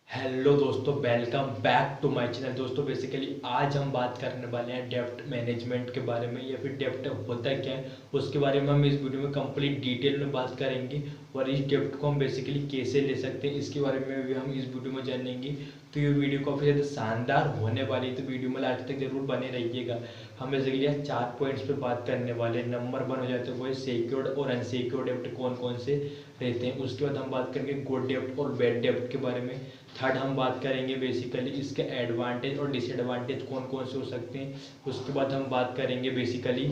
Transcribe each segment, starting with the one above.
Hello दोस्तों, welcome back to my channel. दोस्तों basically आज हम बात करने वाले हैं डेप्ट मैनेजमेंट के बारे में, या फिर डेप्ट होता क्या है उसके बारे में हम इस वीडियो में कंप्लीट डिटेल में बात करेंगे। और इस डेप्ट को हम बेसिकली कैसे ले सकते हैं इसके बारे में भी हम इस वीडियो में जानेंगे। तो ये वीडियो काफ़ी ज़्यादा शानदार होने वाली है, तो वीडियो में लास्ट तक जरूर बने रहिएगा। हम बेसिकली यहाँ 4 पॉइंट्स पे बात करने वाले हैं। नंबर 1 हो जाते हैं वो है सिक्योर्ड और अनसिक्योर्ड डेप्ट कौन कौन से रहते हैं। उसके बाद हम बात करेंगे गुड डेप्ट और बैड डेप्ट के बारे में। थर्ड हम बात करेंगे बेसिकली इसके एडवांटेज और डिसएडवांटेज कौन कौन से हो सकते हैं। उसके बाद हम बात करेंगे बेसिकली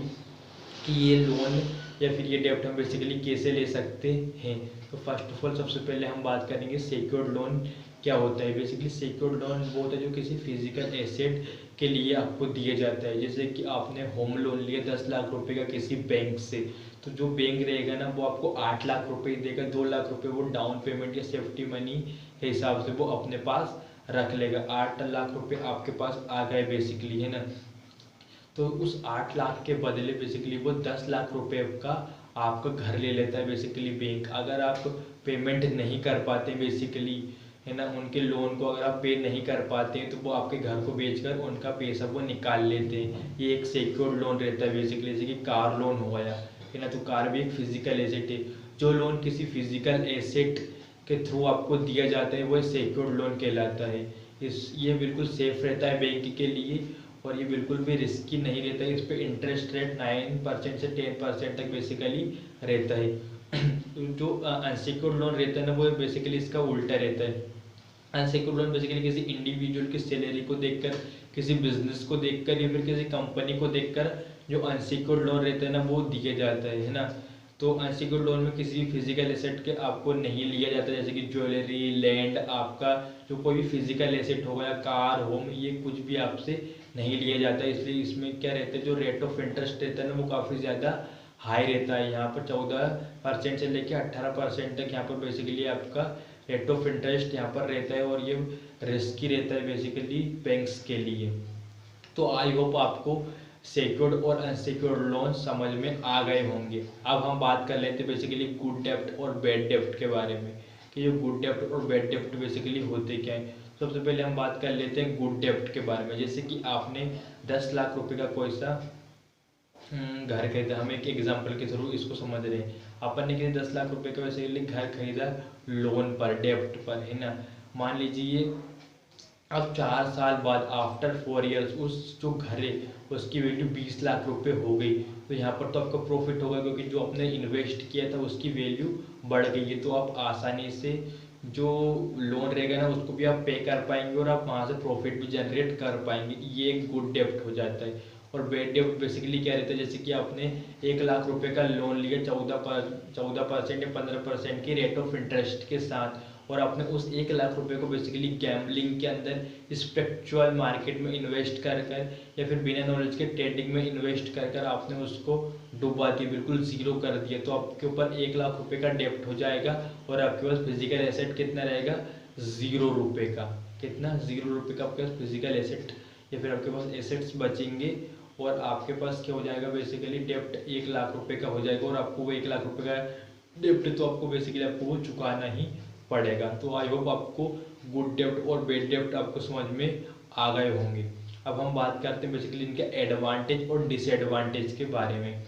कि ये लोन या फिर ये डेप्ट हम बेसिकली कैसे ले सकते हैं। तो फर्स्ट ऑफ ऑल सबसे पहले हम बात करेंगे सिक्योर्ड लोन क्या होता है। बेसिकली सिक्योर्ड लोन वो होता है जो किसी फिजिकल एसेट के लिए आपको दिया जाता है। जैसे कि आपने होम लोन लिया 10 लाख रुपए का किसी बैंक से, तो जो बैंक रहेगा ना वो आपको 8 लाख रुपए देगा। 2 लाख रुपए वो डाउन पेमेंट या सेफ्टी मनी के हिसाब से वो अपने पास रख लेगा। 8 लाख रुपए आपके पास आ गए बेसिकली, है ना। तो उस 8 लाख के बदले बेसिकली वो 10 लाख रुपए का आपका घर ले लेता है बेसिकली बैंक। अगर आप पेमेंट नहीं कर पाते बेसिकली, है ना, उनके लोन को अगर आप पे नहीं कर पाते हैं तो वो आपके घर को बेचकर उनका पैसा वो निकाल लेते हैं। ये एक सिक्योर्ड लोन रहता है बेसिकली। जैसे कि कार लोन हो गया, है ना, तो कार भी एक फिजिकल एसेट है। जो लोन किसी फिजिकल एसेट के थ्रू आपको दिया जाता है वो सिक्योर्ड लोन कहलाता है। ये बिल्कुल सेफ रहता है बैंक के लिए, और ये बिल्कुल भी रिस्की नहीं रहता है। इस पर इंटरेस्ट रेट 9% से 10% तक बेसिकली रहता है। जो अनसिक्योर्ड लोन रहता है ना वो बेसिकली इसका उल्टा रहता है। अनसिक्योर्ड लोन बेसिकली किसी इंडिविजुअल की सैलरी को देखकर, किसी बिजनेस को देखकर या फिर किसी कंपनी को देखकर जो अनसिक्योर्ड लोन रहता है ना वो दिया जाता है ना। तो अनसिक्योर्ड लोन में किसी भी फिजिकल एसेट के आपको नहीं लिया जाता, जैसे कि ज्वेलरी, लैंड, आपका जो कोई भी फिजिकल एसेट हो गया, कार, होम, ये कुछ भी आपसे नहीं लिया जाता। इसलिए इसमें क्या रहता है, जो रेट ऑफ इंटरेस्ट रहता है ना वो काफ़ी ज़्यादा हाई रहता है। यहाँ पर 14% से लेकर 18% तक यहाँ पर बेसिकली आपका रेट ऑफ इंटरेस्ट यहाँ पर रहता है, और ये रिस्की रहता है बेसिकली बैंक्स के लिए। तो आई होप आपको सिक्योर्ड और अनसिक्योर्ड लोन समझ में आ गए होंगे। अब हम बात कर लेते हैं बेसिकली गुड डेप्ट और बैड डेप्ट के बारे में, कि जो गुड डेप्ट और बैड डेप्ट बेसिकली होते क्या है। सबसे पहले हम बात कर लेते हैं गुड डेप्ट के बारे में। जैसे कि आपने 10 लाख रुपए का कोई सा घर खरीदा। हम एक एग्जांपल के थ्रू इसको समझ रहे हैं। अपन ने किसी 10 लाख रुपए का बेसिकली घर खरीदा लोन पर, डेप्ट पर, है ना। मान लीजिए अब 4 साल बाद आफ्टर 4 ईयर्स उस जो घर है उसकी वैल्यू 20 लाख रुपए हो गई। तो यहाँ पर तो आपका प्रॉफिट होगा, क्योंकि जो आपने इन्वेस्ट किया था उसकी वैल्यू बढ़ गई है। तो आप आसानी से जो लोन रहेगा ना उसको भी आप पे कर पाएंगे, और आप वहाँ से प्रॉफिट भी जनरेट कर पाएंगे। ये एक गुड डेप्ट हो जाता है। और बैड डेप्ट बेसिकली क्या रहता है, जैसे कि आपने 1 लाख रुपए का लोन लिया 14% या 15% की रेट ऑफ इंटरेस्ट के साथ, और आपने उस 1 लाख रुपए को बेसिकली गैम्बलिंग के अंदर स्पेक्चुअल मार्केट में इन्वेस्ट कर कर या फिर बिना नॉलेज के ट्रेडिंग में इन्वेस्ट कर कर आपने उसको डुबा दिया, बिल्कुल जीरो कर दिया। तो आपके ऊपर 1 लाख रुपए का डेप्ट हो जाएगा, और आपके पास फिजिकल एसेट कितना रहेगा, 0 रुपए का। कितना, 0 रुपए का आपके पास फिजिकल एसेट या फिर आपके पास एसेट्स बचेंगे। और आपके पास क्या हो जाएगा बेसिकली, डेप्ट 1 लाख रुपए का हो जाएगा, और आपको वो 1 लाख रुपए का डेप्ट तो आपको बेसिकली आपको वो चुकाना ही पड़ेगा। तो आई होप आपको गुड डेप्ट और बैड डेप्ट आपको समझ में आ गए होंगे। अब हम बात करते हैं बेसिकली इनके एडवांटेज और डिसएडवांटेज के बारे में,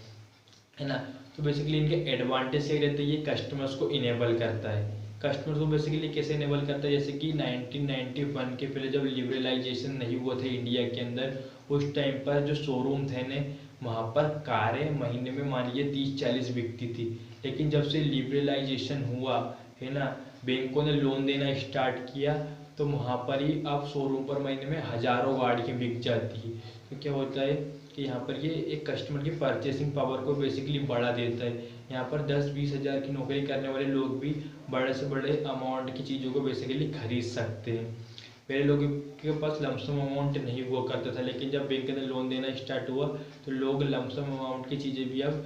है ना। तो बेसिकली इनके एडवांटेज ये रहते हैं, ये कस्टमर्स को इनेबल करता है। कस्टमर्स को बेसिकली कैसे इनेबल करता है, जैसे कि 1991 के पहले जब लिबरलाइजेशन नहीं हुआ था इंडिया के अंदर, उस टाइम पर जो शोरूम थे ने वहाँ पर कारें महीने में मान लीजिए 30-40 बिकती थी। लेकिन जब से लिबरलाइजेशन हुआ, है ना, बैंकों ने लोन देना स्टार्ट किया, तो वहाँ पर ही अब शोरूम पर महीने में हज़ारों गाड़ियाँ बिक जाती है। तो क्या होता है कि यहाँ पर ये एक कस्टमर की परचेसिंग पावर को बेसिकली बढ़ा देता है। यहाँ पर 10-20 हज़ार की नौकरी करने वाले लोग भी बड़े से बड़े अमाउंट की चीज़ों को बेसिकली खरीद सकते हैं। पहले लोगों के पास लमसम अमाउंट नहीं हुआ करता था, लेकिन जब बैंक ने लोन देना स्टार्ट हुआ तो लोग लमसम अमाउंट की चीज़ें भी अब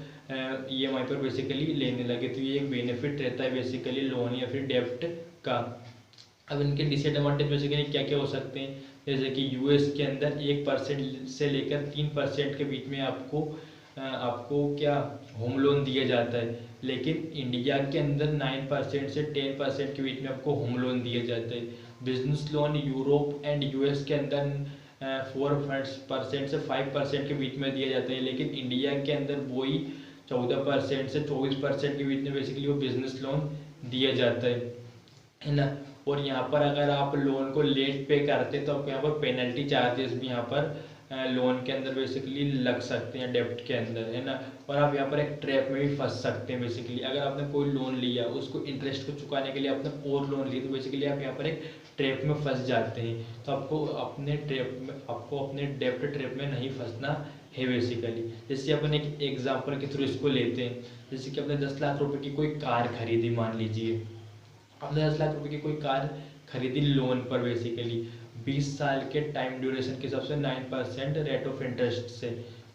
EMI पर बेसिकली लेने लगे। तो ये एक बेनिफिट रहता है बेसिकली लोन या फिर डेप्ट का। अब इनके डिसएडवांटेज बेसिकली क्या क्या हो सकते हैं, जैसे कि US के अंदर 1% से लेकर 3% के बीच में आपको क्या होम लोन दिया जाता है। लेकिन इंडिया के अंदर 9% से 10% के बीच में आपको होम लोन दिए जाते हैं। Business loan Europe and US के अंदर 4% से 5% के बीच में दिया जाता है, लेकिन इंडिया के अंदर वही 14% से 24% के बीच में बेसिकली वो बिजनेस लोन दिया जाता है ना। और यहाँ पर अगर आप लोन को लेट पे करते तो आपको यहाँ पर पेनल्टी चार्जेस भी यहाँ पर लोन के अंदर बेसिकली लग सकते हैं, डेब्ट के अंदर, है ना। और आप यहाँ पर एक ट्रैप में भी फंस सकते हैं बेसिकली। अगर आपने कोई लोन लिया, उसको इंटरेस्ट को चुकाने के लिए आपने और लोन लिया, तो बेसिकली आप यहाँ पर एक ट्रैप में फंस जाते हैं। तो आपको अपने डेब्ट ट्रैप में नहीं फंसना है बेसिकली। जैसे अपन एक एग्जाम्पल के थ्रू इसको लेते हैं। जैसे कि आपने 10 लाख रुपए की कोई कार खरीदी, मान लीजिए आपने 10 लाख रुपए की कोई कार खरीदी लोन पर बेसिकली 20 साल के टाइम ड्यूरेशन के हिसाब से 9% रेट ऑफ इंटरेस्ट से।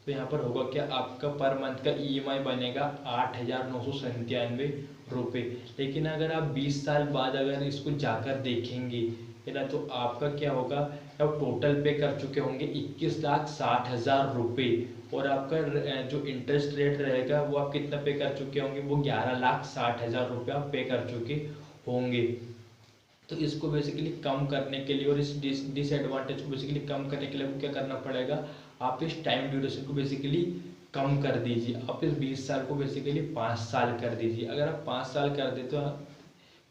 तो यहाँ पर होगा क्या, आपका पर मंथ का ईएमआई बनेगा 8,997 रुपये। लेकिन अगर आप 20 साल बाद अगर इसको जाकर देखेंगे, है ना, तो आपका क्या होगा, आप टोटल पे कर चुके होंगे 21,60,000 रुपये। और आपका जो इंटरेस्ट रेट रहेगा वो आप कितना पे कर चुके होंगे, वो 11,60,000 रुपये आप पे कर चुके होंगे। तो इसको बेसिकली कम करने के लिए और इस डिसएडवांटेज को बेसिकली कम करने के लिए आपको क्या करना पड़ेगा, आप इस टाइम ड्यूरेशन को बेसिकली कम कर दीजिए। आप इस 20 साल को बेसिकली 5 साल कर दीजिए। अगर आप 5 साल कर देते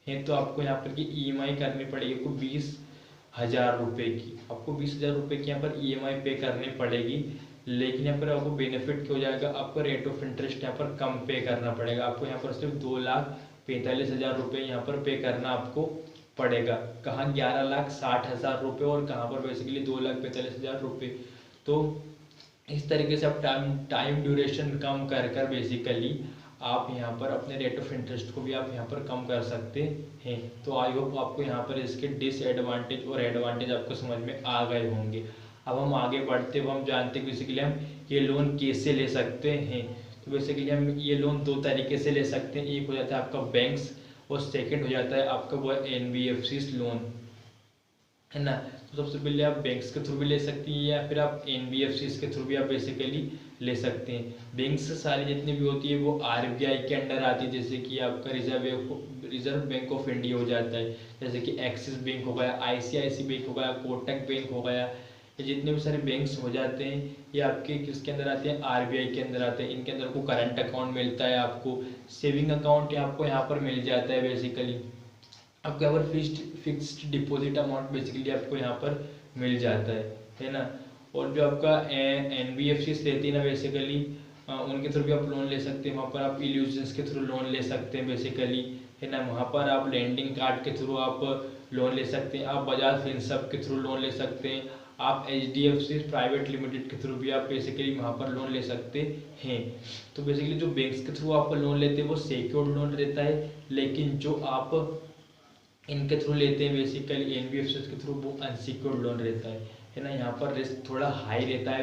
हैं तो आपको यहाँ पर की ईएमआई करनी पड़ेगी, आपको 20,000 रुपये की, आपको 20,000 रुपये की यहाँ पर ईएमआई पे करनी पड़ेगी। लेकिन यहाँ पर आपको बेनिफिट क्या हो जाएगा, आपको रेट ऑफ इंटरेस्ट यहाँ पर कम पे करना पड़ेगा। आपको यहाँ पर सिर्फ 2,45,000 रुपये यहाँ पर पे करना आपको पड़ेगा। कहाँ 11,60,000 रुपये और कहाँ पर बेसिकली 2,45,000 रुपये। तो इस तरीके से आप टाइम ड्यूरेशन कम कर बेसिकली आप यहाँ पर अपने रेट ऑफ इंटरेस्ट को भी आप यहाँ पर कम कर सकते हैं। तो आई होप आपको यहाँ पर इसके डिसएडवांटेज और एडवांटेज आपको समझ में आ गए होंगे। अब हम आगे बढ़ते हुए हम जानते हैं बेसिकली हम ये लोन कैसे ले सकते हैं। तो बेसिकली हम ये लोन 2 तरीके से ले सकते हैं। एक हो जाता है आपका बैंक्स और सेकंड हो जाता है आपका वो एनबीएफसी लोन, है ना। तो सबसे पहले आप बैंक्स के थ्रू भी ले सकती हैं या फिर आप एनबीएफसी के थ्रू भी आप बेसिकली ले सकते हैं। बैंक्स सारी जितनी भी होती है वो आरबीआई के अंडर आती है, जैसे कि आपका रिजर्व बैंक ऑफ इंडिया हो जाता है, जैसे कि एक्सिस बैंक हो गया, आईसीआईसी बैंक हो गया, कोटक बैंक हो गया। ये जितने भी सारे बैंक्स हो जाते हैं ये आपके किसके अंदर आते हैं, आरबीआई के अंदर आते हैं। इनके अंदर को करंट अकाउंट मिलता है, आपको सेविंग अकाउंट आपको यहाँ पर मिल जाता है बेसिकली। आपको यहाँ पर फिक्स्ड डिपॉजिट अमाउंट बेसिकली आपको यहाँ पर मिल जाता है ना। और जो आपका एनबीएफसी रहती है ना बेसिकली उनके थ्रू भी आप लोन ले सकते हैं। वहाँ पर आप इल्यूजन्स के थ्रू लोन ले सकते हैं बेसिकली, है ना। वहाँ पर आप लैंडिंग कार्ड के थ्रू आप लोन ले सकते हैं, आप बजाज फिनसर्व के थ्रू लोन ले सकते हैं, आप एचडीएफसी प्राइवेट लिमिटेड के थ्रू भी आप बेसिकली वहाँ पर लोन ले सकते हैं। तो बेसिकली जो बैंक्स के थ्रू आप लोन लेते हैं वो सिक्योर्ड लोन रहता है, लेकिन जो आप इनके थ्रू लेते हैं बेसिकली एनबीएफसी के थ्रू वो अनसिक्योर्ड लोन रहता है ना। यहाँ पर रिस्क थोड़ा हाई रहता है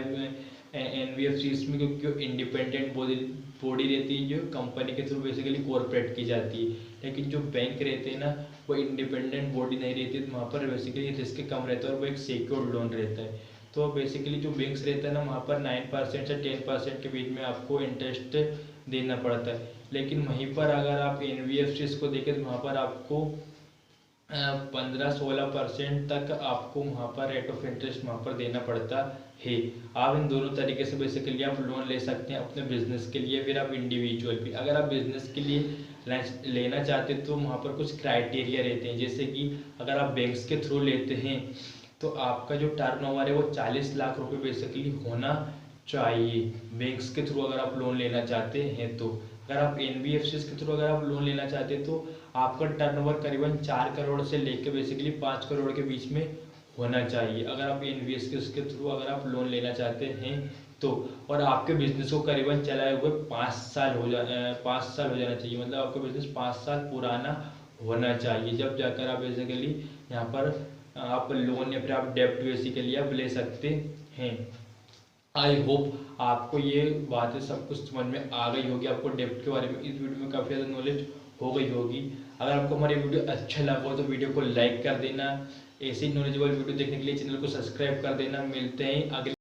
एनबीएफसी में, क्योंकि इंडिपेंडेंट बॉडी रहती है जो कंपनी के थ्रू बेसिकली कॉर्पोरेट की जाती है। लेकिन जो बैंक रहते हैं ना वो इंडिपेंडेंट बॉडी नहीं रहती है, तो वहाँ पर बेसिकली रिस्क कम रहता है और वो एक सिक्योर्ड लोन रहता है। तो बेसिकली जो बैंक्स रहता है ना वहाँ पर 9% से 10% के बीच में आपको इंटरेस्ट देना पड़ता है। लेकिन वहीं पर अगर आप एनबीएफसी को देखें तो वहाँ पर आपको 15-16% तक आपको वहाँ पर रेट ऑफ इंटरेस्ट वहाँ पर देना पड़ता है। आप इन दोनों तरीके से बेसिकली आप लोन ले सकते हैं अपने बिजनेस के लिए, फिर आप इंडिविजुअल भी। अगर आप बिजनेस के लिए लेना चाहते हैं तो वहाँ पर कुछ क्राइटेरिया रहते हैं, जैसे कि अगर आप बैंक्स के थ्रू लेते हैं तो आपका जो टर्नओवर है वो 40 लाख रुपए बेसिकली होना चाहिए बैंक्स के थ्रू अगर आप लोन लेना चाहते हैं। तो अगर आप एनबीएफसी के थ्रू अगर आप लोन लेना चाहते हैं तो आपका टर्नओवर करीबन 4 करोड़ से लेकर बेसिकली 5 करोड़ के बीच में होना चाहिए अगर आप एनबीएफसी के थ्रू अगर आप लोन लेना चाहते हैं तो। और आपके बिजनेस को करीबन चलाए हुए 5 साल हो जाना चाहिए, मतलब आपका बिजनेस 5 साल पुराना होना चाहिए, जब जाकर आप बेसिकली यहाँ पर आप लोन या फिर आप डेब्ट बेसिकली आप ले सकते हैं। आई होप आपको ये बातें सब कुछ समझ में आ गई होगी, आपको डेब्ट के बारे में इस वीडियो में काफ़ी ज़्यादा नॉलेज हो गई होगी। अगर आपको हमारी वीडियो अच्छा लगा हो तो वीडियो को लाइक कर देना, ऐसे ही नॉलेजेबल वीडियो देखने के लिए चैनल को सब्सक्राइब कर देना। मिलते हैं अगले